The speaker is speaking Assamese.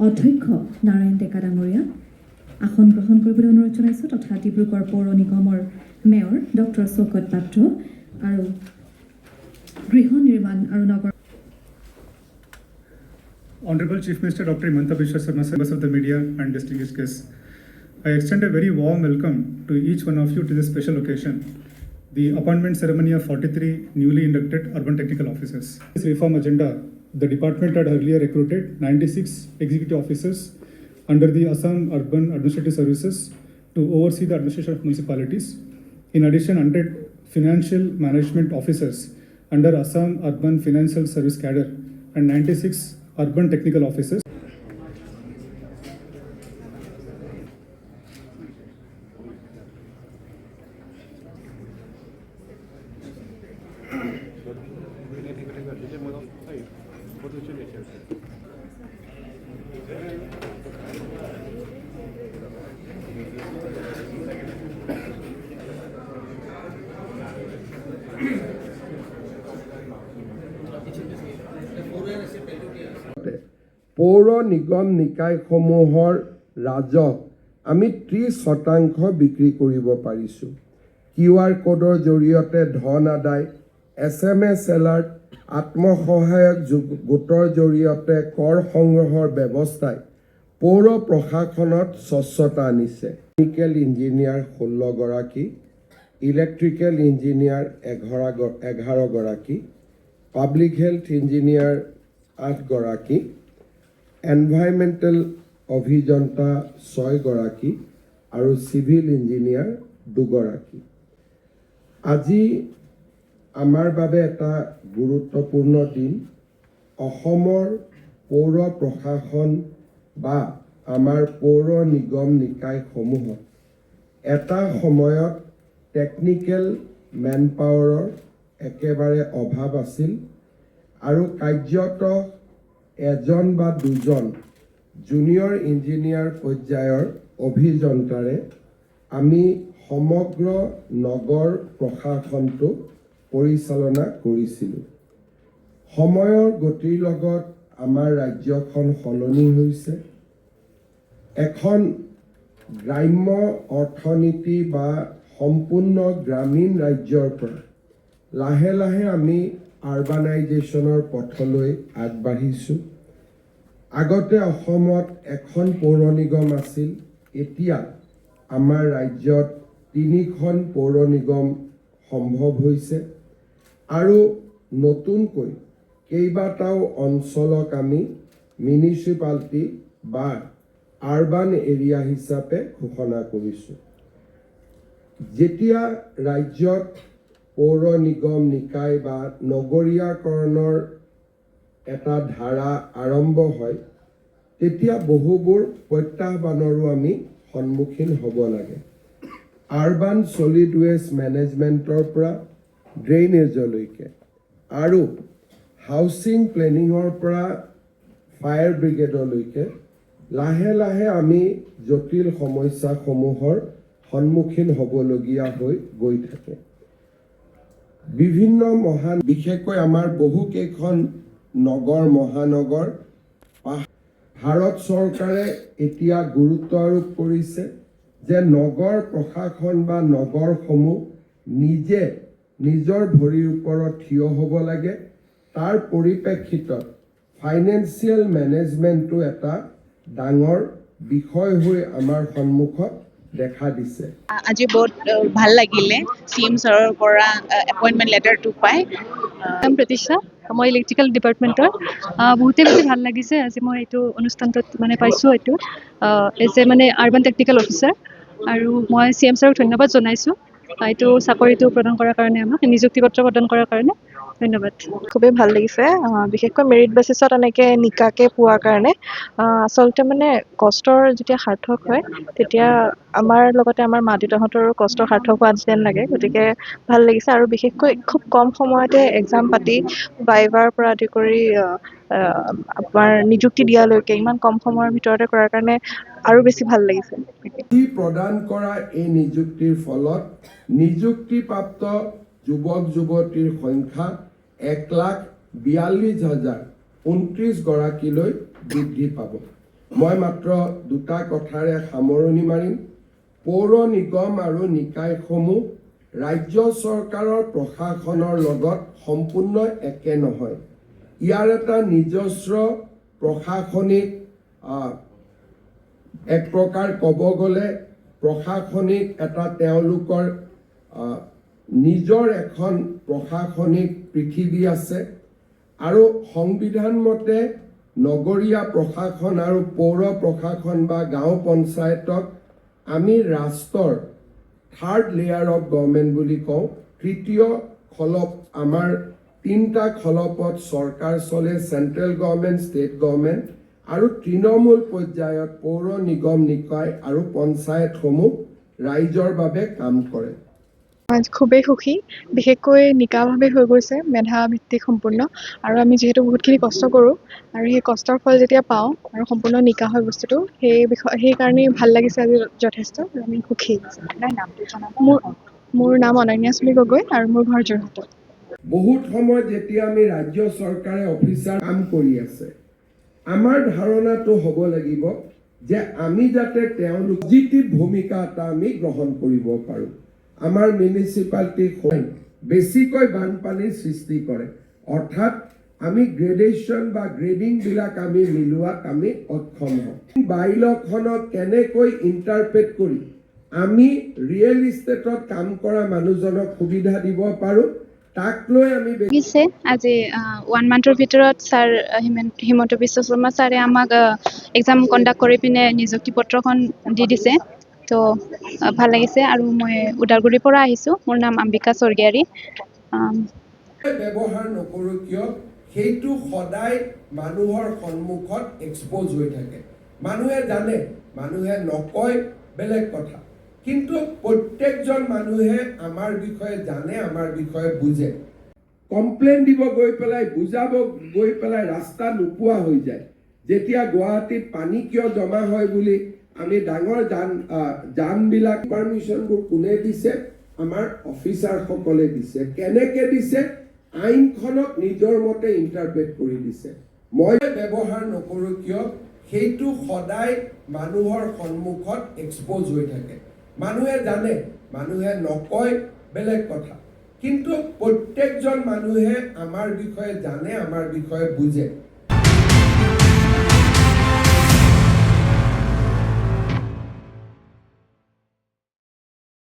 অধ্যক্ষ নাৰায়ণ ডেকা ডাঙৰীয়া আসন গ্ৰহণ কৰিবলৈ অনুৰোধ জনাইছোঁ তথা ডিব্ৰুগড় পৌৰ নিগমৰ মেয়ৰ ডক্টৰ শৌকত পাত্ৰ আৰু গৃহ নিৰ্মাণ আৰু নগৰ Honorable Chief Minister Dr. Himanta Biswa Sarma, members of the media and distinguished guests, I extend a very warm welcome to each one of you to this special occasion, the appointment ceremony of 43 newly inducted urban technical officers. This reform agenda, the department had earlier recruited 96 executive officers under the Assam Urban Administrative Services to oversee the administration of municipalities. In addition, 100 financial management officers under Assam Urban Financial Service Cadre and 96 urban technical officers. পৌৰ নিগম নিকায়সমূহৰ ৰাজহ আমি 30% বিক্ৰী কৰিব পাৰিছোঁ। QR কোডৰ জৰিয়তে ধন আদায়, SMS এলাৰ্ট, আত্মসহায়ক গোটৰ জৰিয়তে কৰ সংগ্ৰহৰ ব্যৱস্থাই পৌৰ প্ৰশাসনত স্বচ্ছতা আনিছে। টেকনিকেল ইঞ্জিনিয়াৰ 16 গৰাকী, ইলেক্ট্ৰিকেল ইঞ্জিনিয়াৰ 11 গৰাকী, পাব্লিক হেল্থ ইঞ্জিনিয়াৰ 8 গৰাকী, এনভাইৰমেণ্টেল অভিযন্তা 6 গৰাকী আৰু চিভিল ইঞ্জিনিয়াৰ 2 গৰাকী। আজি আমাৰ বাবে এটা গুৰুত্বপূৰ্ণ দিন। অসমৰ পৌৰ প্ৰশাসন বা আমাৰ পৌৰ নিগম নিকায়সমূহত এটা সময়ত টেকনিকেল মেন পাৱাৰৰ একেবাৰে অভাৱ আছিল আৰু কাৰ্যত এজন বা দুজন জুনিয়ৰ ইঞ্জিনিয়াৰ পৰ্যায়ৰ অভিযন্তাৰে আমি সমগ্ৰ নগৰ প্ৰশাসনটো পৰিচালনা কৰিছিলোঁ। সময়ৰ গতিৰ লগত আমাৰ ৰাজ্যখন সলনি হৈছে। এখন গ্ৰাম্য অৰ্থনীতি বা সম্পূৰ্ণ গ্ৰামীণ ৰাজ্যৰ পৰা লাহে লাহে আমি আৰবানাইজেশ্যনৰ পথলৈ আগবাঢ়িছোঁ। আগতে অসমত এখন পৌৰ নিগম আছিল, এতিয়া আমাৰ ৰাজ্যত 3খন পৌৰ নিগম সম্ভৱ হৈছে আৰু নতুনকৈ কেইবাটাও অঞ্চলক আমি মিউনিচিপালিটি বা আৰবান এৰিয়া হিচাপে ঘোষণা কৰিছোঁ। যেতিয়া ৰাজ্যত পৌৰ নিগম নিকায় বা নগৰীয়াকৰণৰ এটা ধাৰা আৰম্ভ হয় তেতিয়া বহুবোৰ প্ৰত্যাহ্বানৰো আমি সন্মুখীন হ'ব লাগে। আৰবান ছলিড ৱেষ্ট মেনেজমেণ্টৰ পৰা ড্ৰেইনেজলৈকে আৰু হাউচিং প্লেনিঙৰ পৰা ফায়াৰ ব্ৰিগেডলৈকে লাহে লাহে আমি জটিল সমস্যাসমূহৰ সন্মুখীন হ'বলগীয়া হৈ গৈ থাকে। বিভিন্ন বিশেষকৈ আমাৰ বহুকেইখন নগৰ মহানগৰ ভাৰত চৰকাৰে এতিয়া গুৰুত্ব আৰোপ কৰিছে যে নগৰ প্ৰশাসন বা নগৰসমূহ নিজে নিজৰ ভৰিৰ ওপৰত থিয় হ'ব লাগে। তাৰ পৰিপ্ৰেক্ষিতত ফাইনেন্সিয়েল মেনেজমেণ্টটো এটা ডাঙৰ বিষয় হৈ আমাৰ সন্মুখত দেখা দিছে। আজি বহুত ভাল লাগিলে CM ছাৰৰ পৰা এপইণ্টমেণ্ট লেটাৰটো পাই। প্ৰতিষ্ঠা মই ইলেক্ট্ৰিকেল ডিপাৰ্টমেণ্টৰ বহুতেই বেছি ভাল লাগিছে। আজি মই এইটো অনুষ্ঠানটোত পাইছোঁ এইটো as a urban technical officer আৰু মই CM ছাৰক ধন্যবাদ জনাইছোঁ এইটো চাকৰিটো প্ৰদান কৰাৰ কাৰণে, আমাক নিযুক্তি পত্ৰ প্ৰদান কৰাৰ কাৰণে ধন্যবাদ। খুবেই ভাল লাগিছে, বিশেষকৈ মেৰিট বেচিছত এনেকৈ নিকাকে পোৱাৰ কাৰণে। আচলতে কষ্টৰ যেতিয়া সাৰ্থক হয় তেতিয়া আমাৰ লগতে আমাৰ মা দেউতাহঁতৰো কষ্ট সাৰ্থক হোৱা যেন লাগে। গতিকে ভাল লাগিছে আৰু বিশেষকৈ খুব কম সময়তে এক্সাম পাতি ভাইভাৰ পৰা আদি কৰি আমাৰ নিযুক্তি দিয়ালৈকে ইমান কম সময়ৰ ভিতৰতে কৰাৰ কাৰণে আৰু বেছি ভাল লাগিছে। প্ৰদান কৰা এই নিযুক্তিৰ ফলত নিযুক্তিপ্ৰাপ্ত যুৱক যুৱতীৰ সংখ্যা 1,42,029 গৰাকীলৈ বৃদ্ধি পাব। মই মাত্ৰ দুটা কথাৰে সামৰণি মাৰিম। পৌৰ নিগম আৰু নিকায়সমূহ ৰাজ্য চৰকাৰৰ প্ৰশাসনৰ লগত সম্পূৰ্ণ একে নহয়। ইয়াৰ এটা নিজস্ব প্ৰশাসনিক এক প্ৰকাৰ ক'ব গ'লে প্ৰশাসনিক এটা তেওঁলোকৰ নিজৰ এখন প্ৰশাসনিক পৃথিৱী আছে আৰু সংবিধান মতে নগৰীয়া প্ৰশাসন আৰু পৌৰ প্ৰশাসন বা গাঁও পঞ্চায়তক আমি ৰাষ্ট্ৰৰ থাৰ্ড লেয়াৰ অফ গভৰ্ণমেণ্ট বুলি কওঁ। তৃতীয় খলপ আমাৰ তিনিটা খলপত চৰকাৰ চলে, চেণ্ট্ৰেল গভৰ্ণমেণ্ট, ষ্টেট গভৰ্ণমেণ্ট আৰু তৃণমূল পৰ্যায়ত পৌৰ নিগম নিকায় আৰু পঞ্চায়তসমূহ ৰাইজৰ বাবে কাম কৰে। মই খুবেই সুখী, বিশেষকৈ নিকাভাৱে হৈ গৈছে, মেধাভিত্তিক সম্পূৰ্ণ। আৰু আমি যিহেতু বহুতখিনি কষ্ট কৰোঁ আৰু সেই কষ্টৰ ফল যেতিয়া পাওঁ আৰু সম্পূৰ্ণ নিকা হয় বস্তুটো, সেইকাৰণেই ভাল লাগিছে আজি যথেষ্ট, আৰু আমি সুখী। মোৰ নাম অনন্যা চুমি গগৈ আৰু মোৰ ঘৰ যোৰহাটত। বহুত সময়ত যেতিয়া আমি ৰাজ্য চৰকাৰে অফিচাৰ কাম কৰি আছে, আমাৰ ধাৰণাটো হ'ব লাগিব যে আমি যাতে তেওঁলোক পজিটিভ ভূমিকা এটা আমি গ্ৰহণ কৰিব পাৰোঁ। আমাৰ মিউনিচিপালিটি বেছিকৈ বানপানীৰ সৃষ্টি কৰে, অৰ্থাৎ আমি গ্ৰেডেশ্যন বা গ্ৰেডিংবিলাক আমি মিলোৱাত আমি অক্ষম হওঁ। বাইলখনক কেনেকৈ ইণ্টাৰপ্ৰেট কৰি আমি ৰিয়েল ইষ্টেটত কাম কৰা মানুহজনক সুবিধা দিব পাৰোঁ, তাক লৈ আমি লাগিছে। আজি 1 মান্থৰ ভিতৰত ছাৰ হিমন্ত বিশ্ব শৰ্মা ছাৰে আমাক এক্সাম কণ্ডাক্ট কৰি পিনে নিযুক্তি পত্ৰখন দি দিছে, তো ভাল লাগিছে। আৰু মই ওদালগুৰিৰ পৰা আহিছোঁ, মোৰ নাম অম্বিকা স্বৰ্গীয়াৰী। ব্যৱহাৰ নকৰোঁ কিয়, সেইটো সদায় মানুহৰ সন্মুখত এক্সপ'জ হৈ থাকে। মানুহে জানে, মানুহে নকয় বেলেগ কথা, কিন্তু প্ৰত্যেকজন মানুহে আমাৰ বিষয়ে জানে, আমাৰ বিষয়ে বুজে। কমপ্লেইন দিব গৈ পেলাই, বুজাব গৈ পেলাই ৰাস্তা নোপোৱা হৈ যায়। যেতিয়া গুৱাহাটীত পানী কিয় জমা হয় বুলি আমি ডাঙৰ জানবিলাক পাৰ্মিশ্যনবোৰ কোনে দিছে? আমাৰ অফিচাৰসকলে দিছে। কেনেকৈ দিছে? আইনখনক নিজৰ মতে ইণ্টাৰপ্ৰেট কৰি দিছে। মই ব্যৱহাৰ নকৰোঁ কিয়, সেইটো সদায় মানুহৰ সন্মুখত এক্সপ'জ হৈ থাকে। মানুহে জানে, মানুহে নকয় বেলেগ কথা, কিন্তু প্ৰত্যেকজন মানুহে আমাৰ বিষয়ে জানে, আমাৰ বিষয়ে বুজে।